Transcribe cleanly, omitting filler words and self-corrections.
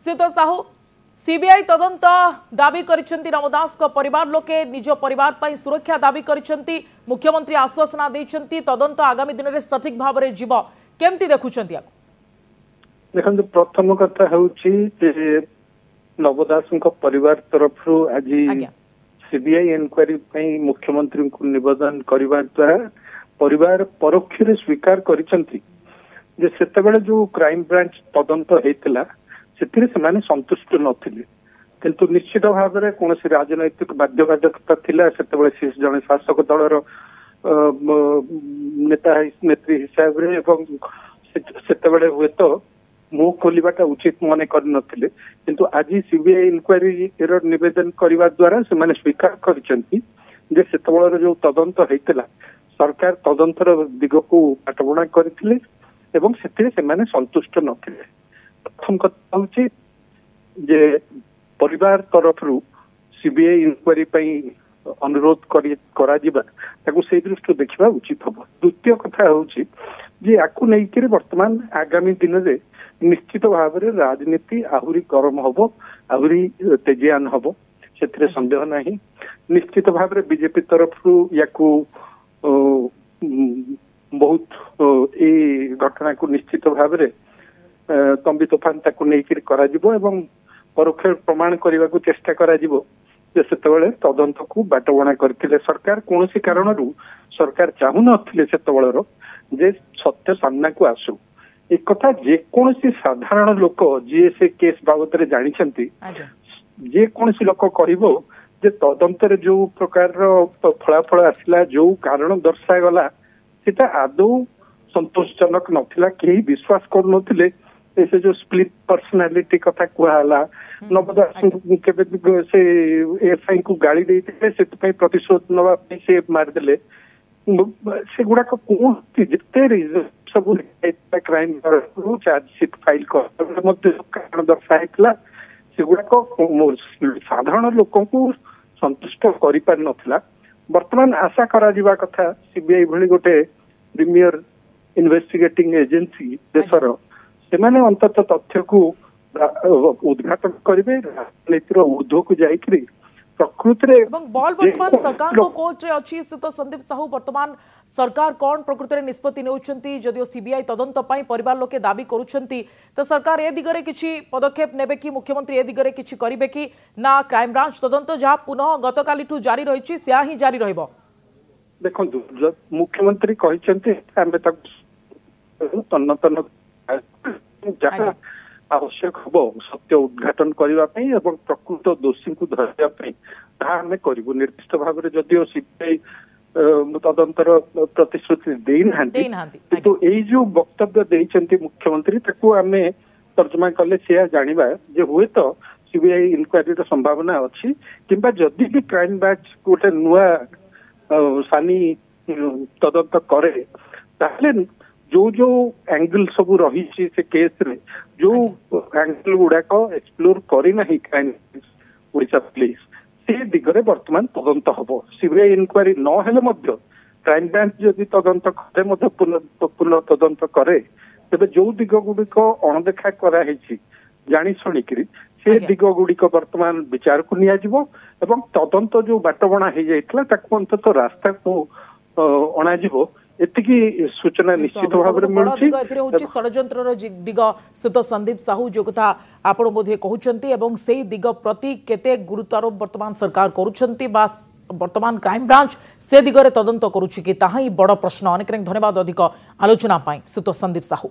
श्रीयुत Sahu CBI तदंत दाबी करिसेंती रामदास को परिवार लोके निज परिवार पई सुरक्षा दाबी करिसेंती मुख्यमंत्री आश्वासना देइसेंती तदंत आगामी दिन रे सठिक भाव रे जीव केमती देखुचंती याको देखंतु प्रथम कथा होउची जे नवदास परिवार तरफ आज सीबीआई इनक्वारी पई मुख्यमंत्री को निवेदन करिवार द्वारा परिवार परोक्ष रे स्वीकार करिसेंती जे सेतेबेले जो क्राइम ब्रांच तदंत हेतिला से संतुष्ट नथिले किंतु निश्चित भाव में कौन राजनैतिक बाध्यबाधकता थिला सेतेबेले से जने शासक दलर नेता नेत्री हिसाब रे एवं सेतेबेले हुए तो मुह खोलिबाटा उचित मने कर नथिले किंतु आज सीबीआई इनक्वारी एर निवेदन करबा द्वारा से माने स्वीकार करिसेंती जे सेतेबेले जो तदंत हेतिला सरकार तदंतर दिग को बाटबणा करथिले एवं सेते से माने संतुष्ट नथिले प्रथम कथा हूँ जे परिवार तरफ सीबीआई इनक्वारी अनुरोध से दृष्टि देखा उचित हम। द्वितीय कथा हूँ जे आपको नहीं वर्तमान आगामी दिन में निश्चित भाव में राजनीति आहरी गरम हम आहरी तेजियान हम से संदेह ना निश्चित भाव में बीजेपी तरफ या बहुत ये घटना को निश्चित भाव में तंबी तोफान एवं परोक्ष प्रमाण करने को चेष्टा करा से तदंत को बाटबणा करथिले सरकार कौन कारण सरकार चाहू नथिले जे सत्य सामना को आसू एक कथा जेकोसी साधारण लोक जी से केस बाबद रे जानिछंती जेकोसी लोक कहबो जे तदंत रे जो प्रकार फलाफल आसिला जो कारण दर्शा गला सेटा आदौ संतोषजनक नथिला केही विश्वास कर नथिले ऐसे जो स्प्लिट पर्सनालिटी कथा कहला नवदास से एसआई को गाड़ी देते से प्रतिशोध नवा से मारदेले से गुड़ा कौन जिते सब क्राइम चार्जसीट फाइल कारण दर्शाइला से गुड़ा साधारण लोक संतुष्ट कर पार नथिला वर्तमान आशा करा जिबा कथा सीबीआई भली गोटे प्रीमियर इन्वेस्टिगेटिंग एजेंसी देशर से अंतत तथ्य को उद्घाटन करेंगे राजनीतिर ऊर्ध्व को जाकर प्रकृति बॉल वर्तमान सरकार को कोर्ट रे अछि से तो संदीप साहू वर्तमान सरकार कौन प्रकृति रे निष्पत्ति नेउछंती जदियो सीबीआई तदंत पई परिवार लोके दाबी करूछंती तो सरकार ए दिगरे किछि पदक्षेप नेबे कि मुख्यमंत्री ए दिगरे किछि करिवे कि ना क्राइम ब्रांच तदंत जहा पुनः गतकाली ठू जारी रहिछि सेहा ही जारी रहइबो देखंतु जब मुख्यमंत्री कहिसंती आमे तक तन्न तन्न जहाँ आवश्यक हम सत्य उद्घाटन करने प्रकृत दोषी को धरने करूँ निर्दिष्ट भाव में जदिव सीबीआई तदंतर प्रतिश्रुति देना तो यही जो वक्तव्य देते मुख्यमंत्री आम तर्जमा कले से जाना जे हुए तो सीबीआई इनक्वारी संभावना अच्छी किंबा जदि भी क्राइम ब्रांच गोटे नुआ सानी तदंत करे ताहले जो जो एंगल सब रही से केस रे जो एंगल गुड़ाक एक्सप्लोर करना ओडिशा पुलिस से दिगरे वर्तमान तदंत हम सीबीआई इनक्वारी न क्राइम ब्रांच जदि तदंत करे पुनः तदंत करे तेज जो दिग गुड़िक अणदेखा कराई जानी शुणिकी से दिग गुड़िक वर्तमान विचार को नियाजिबो एवं तदंत जो बाटबणा हो जाइतला ताकू अंतत रास्ता को अणाजिबो एतिकी सूचना निश्चित भाव में मिलुछि षड्यंत्र दिग स्थित संदीप साहू जो कथा आपण बोधे कहउछंती एवं सेही दिग प्रति केते गुरुत्वारोप वर्तमान सरकार करूछंती बा वर्तमान क्राइम ब्रांच से दिगरे तदंत करूछि कि ताहा ही बड़ प्रश्न अनेक धन्यवाद अधिक आलोचना पाई स्थित संदीप साहू।